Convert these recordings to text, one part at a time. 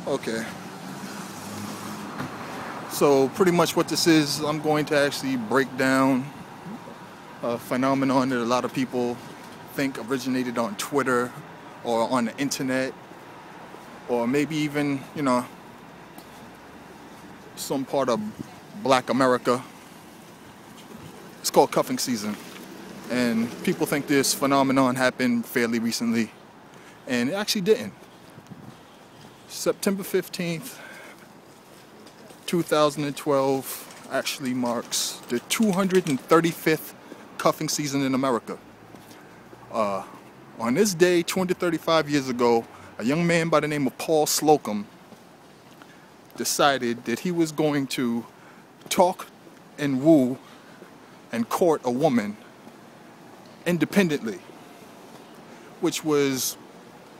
Okay. So pretty much what this is, I'm going to actually break down a phenomenon that a lot of people think originated on Twitter or on the internet, or maybe even, some part of Black America. It's called cuffing season. And people think this phenomenon happened fairly recently, and it actually didn't. September 15th, 2012 actually marks the 235th cuffing season in America. On this day, 235 years ago, a young man by the name of Paul Slocum decided that he was going to talk and woo and court a woman independently, which was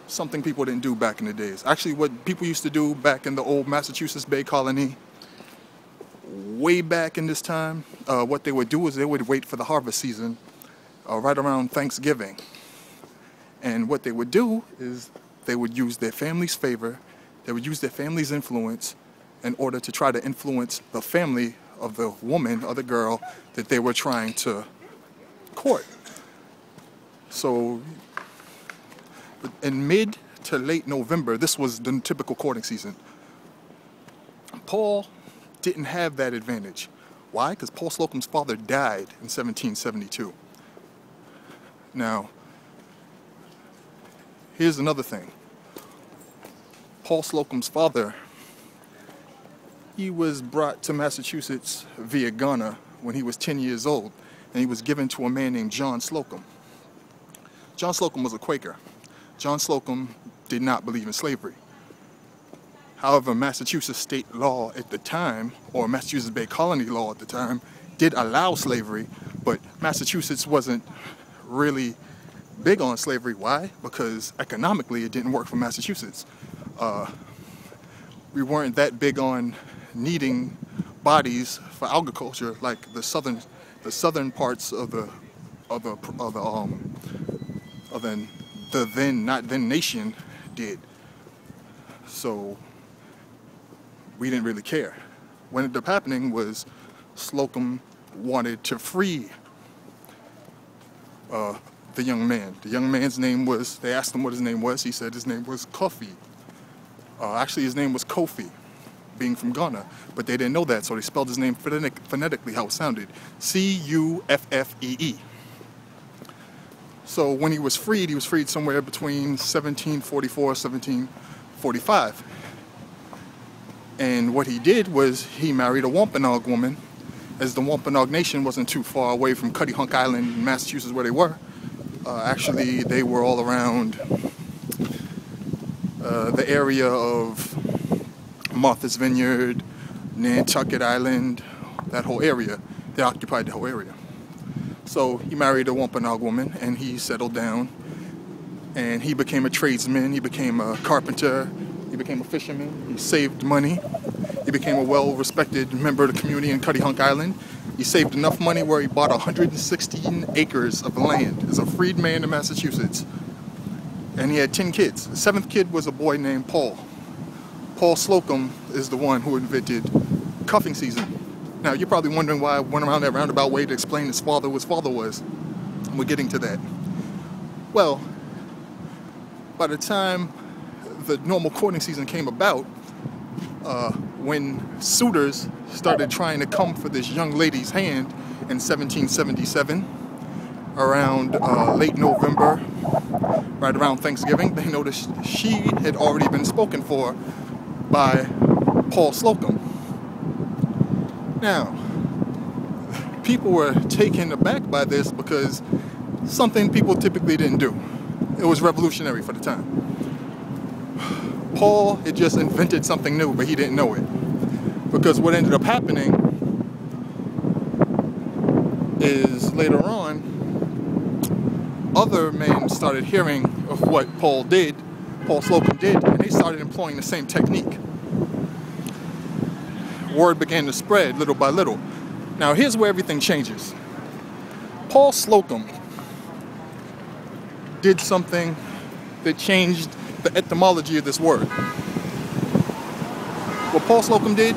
something people didn't do back in the days. Actually, what people used to do back in the old Massachusetts Bay Colony, way back in this time, what they would do is they would wait for the harvest season right around Thanksgiving. And what they would do is they would use their family's favor, they would use their family's influence in order to try to influence the family of the woman or the girl that they were trying to court. So in mid to late November, this was the typical courting season. Paul didn't have that advantage. Why? Because Paul Slocum's father died in 1772. Now, here's another thing. Paul Slocum's father, he was brought to Massachusetts via Ghana when he was 10 years old, and he was given to a man named John Slocum. John Slocum was a Quaker. John Slocum did not believe in slavery. However, Massachusetts state law at the time, or Massachusetts Bay Colony law at the time, did allow slavery, but Massachusetts wasn't really big on slavery. Why? Because economically it didn't work for Massachusetts. We weren't that big on needing bodies for agriculture like the southern parts of the then not then nation did. So we didn't really care. What ended up happening was Slocum wanted to free the young man. The young man's name was, they asked him what his name was, he said his name was Cuffee. Actually his name was Kofi, being from Ghana, but they didn't know that, so they spelled his name phonetically how it sounded, C-U-F-F-E-E. So when he was freed somewhere between 1744 and 1745. And what he did was he married a Wampanoag woman, as the Wampanoag Nation wasn't too far away from Cuttyhunk Island in Massachusetts where they were. Actually, they were all around the area of Martha's Vineyard, Nantucket Island, that whole area. They occupied the whole area. So he married a Wampanoag woman and he settled down and he became a tradesman, he became a carpenter, he became a fisherman, he saved money, he became a well-respected member of the community in Cuttyhunk Island. He saved enough money where he bought 116 acres of land as a freed man in Massachusetts. And he had 10 kids. The 7th kid was a boy named Paul. Paul Slocum is the one who invented cuffing season. Now, you're probably wondering why I went around that roundabout way to explain his father was. We're getting to that. Well, by the time the normal courting season came about, when suitors started trying to come for this young lady's hand in 1777, around late November, right around Thanksgiving, they noticed she had already been spoken for by Paul Slocum. Now, people were taken aback by this because something people typically didn't do. It was revolutionary for the time. Paul had just invented something new, but he didn't know it. Because what ended up happening is later on, other men started hearing of what Paul Slocum did, and they started employing the same technique. Word began to spread little by little. Now here's where everything changes. Paul Slocum did something that changed the etymology of this word. what Paul Slocum did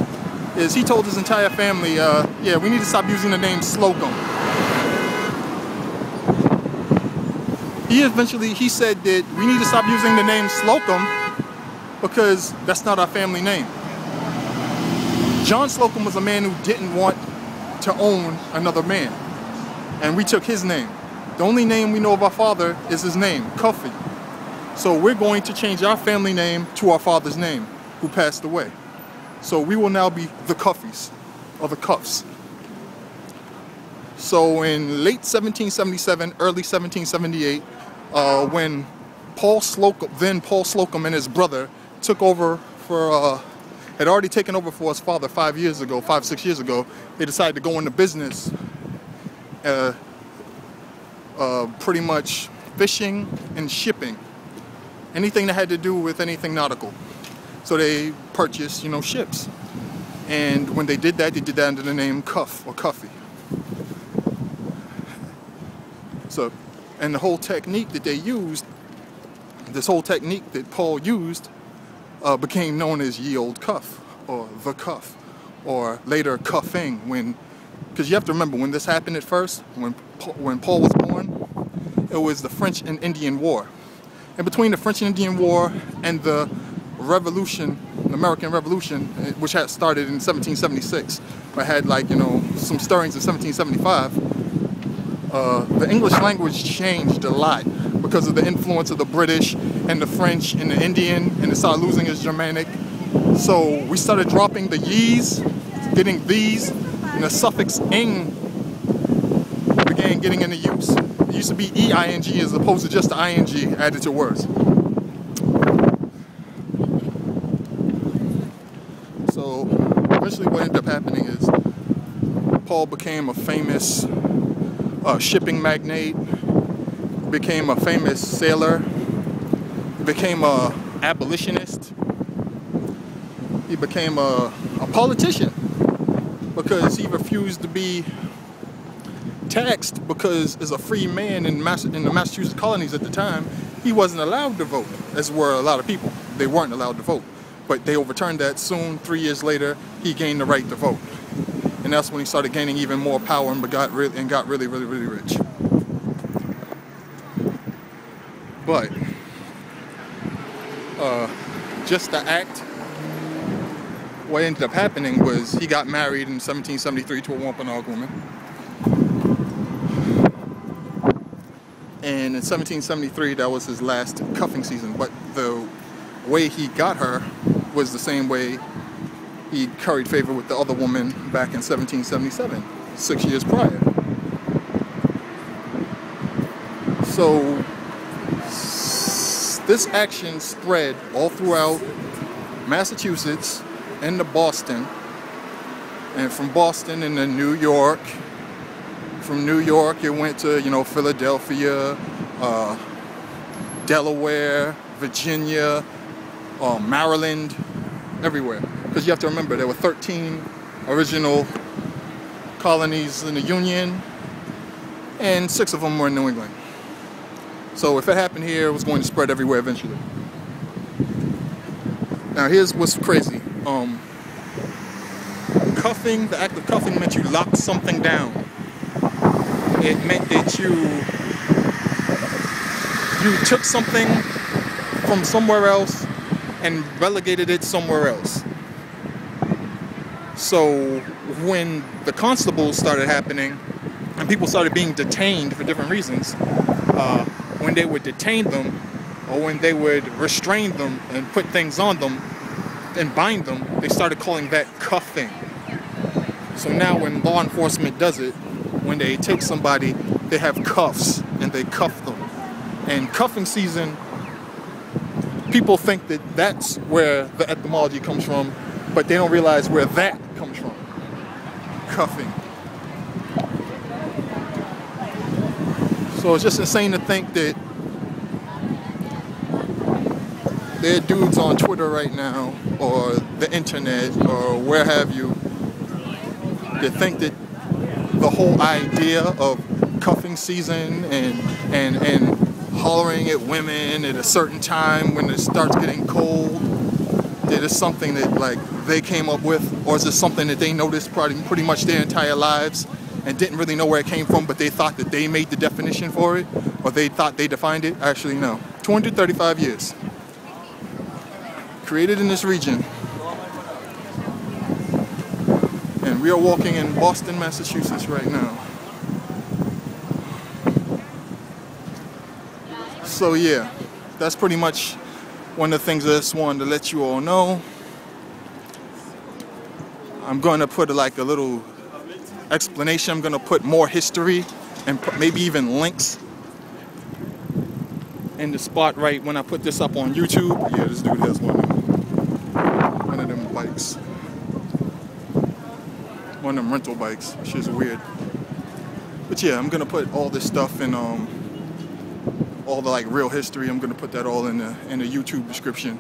is he told his entire family, yeah, we need to stop using the name Slocum. He said that we need to stop using the name Slocum because that's not our family name. John Slocum was a man who didn't want to own another man, and we took his name. The only name we know of our father is his name, Cuffee. So we're going to change our family name to our father's name, who passed away. So we will now be the Cuffies, or the Cuffs. So in late 1777, early 1778, when Paul Slocum and his brother took over for, had already taken over for his father 5 years ago, 6 years ago, they decided to go into business, pretty much fishing and shipping. Anything that had to do with anything nautical. So they purchased, ships. And when they did that under the name Cuff or Cuffee. So, and the whole technique that they used, this whole technique that Paul used, became known as Ye Olde Cuff, or the Cuff, or later cuffeeing. Because you have to remember, when this happened at first, when Paul was born, it was the French and Indian War. And between the French and Indian War and the Revolution, the American Revolution, which had started in 1776, but had some stirrings in 1775, the English language changed a lot because of the influence of the British and the French and the Indian, and it started losing its Germanic. So we started dropping the ye's, getting these, and the suffix ing began getting into use. It used to be E-I-N-G as opposed to just the I-N-G added to words. So eventually what ended up happening is Paul became a famous shipping magnate, became a famous sailor, he became a abolitionist, he became a politician because he refused to be taxed, because as a free man in the Massachusetts colonies at the time, he wasn't allowed to vote, as were a lot of people. They weren't allowed to vote. But they overturned that soon. 3 years later, he gained the right to vote. And that's when he started gaining even more power and got really, really, really rich. But just the act, what ended up happening was he got married in 1773 to a Wampanoag woman. And in 1773, that was his last cuffing season. But the way he got her was the same way he curried favor with the other woman back in 1777, 6 years prior. So this action spread all throughout Massachusetts and to Boston, and from Boston into New York. From New York, it went to, Philadelphia, Delaware, Virginia, Maryland, everywhere. Because you have to remember, there were 13 original colonies in the Union, and 6 of them were in New England. So if it happened here, it was going to spread everywhere eventually. Now here's what's crazy. Cuffing, the act of cuffing meant you locked something down. It meant that you took something from somewhere else and relegated it somewhere else. So when the constables started happening and people started being detained for different reasons, when they would detain them or when they would restrain them and put things on them and bind them, they started calling that cuffing. So now when law enforcement does it, when they take somebody, they have cuffs and they cuff them. And cuffing season, people think that that's where the etymology comes from, but they don't realize where that comes from. Cuffing. So it's just insane to think that there are dudes on Twitter right now, or the internet, or where have you, that think that the whole idea of cuffing season and hollering at women at a certain time when it starts getting cold Is this something that like they came up with, or is this something that they noticed pretty much their entire lives and didn't really know where it came from, but they thought that they made the definition for it, or they thought they defined it? Actually, no. 235 years. Created in this region. And we are walking in Boston, Massachusetts right now. So yeah, that's pretty much one of the things I just wanted to let you all know. I'm going to put like a little explanation. I'm going to put more history and maybe even links in the spot right when I put this up on YouTube. Yeah, this dude has one of them bikes. One of them rental bikes, which is weird. But yeah, I'm going to put all this stuff in all the like real history. I'm gonna put that all in the YouTube description,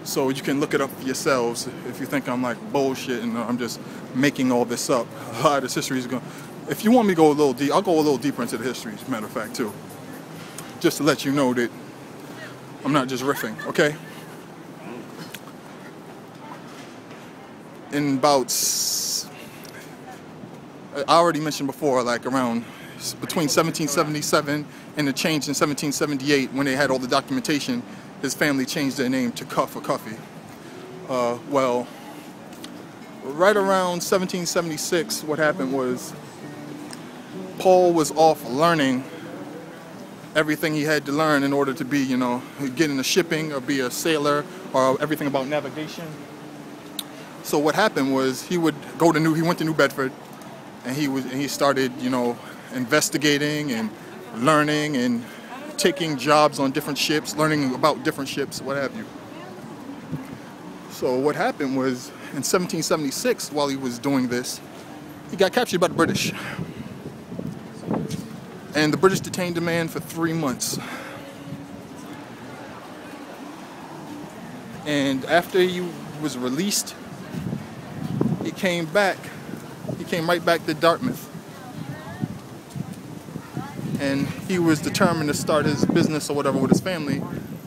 so you can look it up for yourselves if you think I'm like bullshit and I'm just making all this up. A lot of this history is going. If you want me to go a little deep, I'll go a little deeper into the history. As a matter of fact, too, just to let you know that I'm not just riffing. Okay. In about, I already mentioned before, like around between 1777 and the change in 1778, when they had all the documentation, his family changed their name to Cuff or Cuffee. Well, right around 1776, what happened was Paul was off learning everything he had to learn in order to be, you know, get into shipping or be a sailor or everything about navigation. So what happened was he went to New Bedford, and he started, you know, investigating and learning and taking jobs on different ships, learning about different ships, what have you. So what happened was in 1776, while he was doing this, he got captured by the British. And the British detained the man for 3 months. And after he was released, he came right back to Dartmouth. And he was determined to start his business or whatever with his family,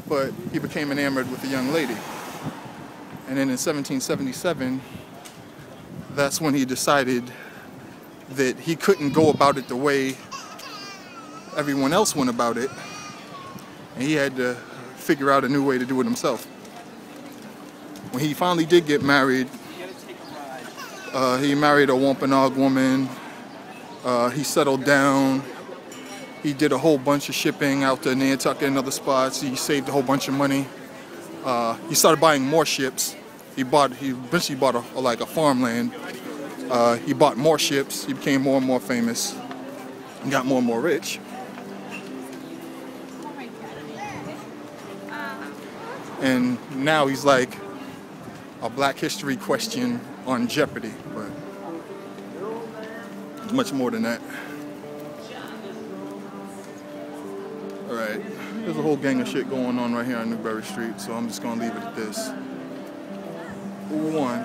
but he became enamored with a young lady. And then in 1777, that's when he decided that he couldn't go about it the way everyone else went about it, and he had to figure out a new way to do it himself. When he finally did get married, he married a Wampanoag woman. He settled down. He did a whole bunch of shipping out to Nantucket and other spots. He saved a whole bunch of money. He started buying more ships. He eventually bought a farmland. He bought more ships. He became more and more famous and got more and more rich. And now he's like a Black History question on Jeopardy, but it's much more than that. Alright, there's a whole gang of shit going on right here on Newbury Street, so I'm just gonna leave it at this. Number one.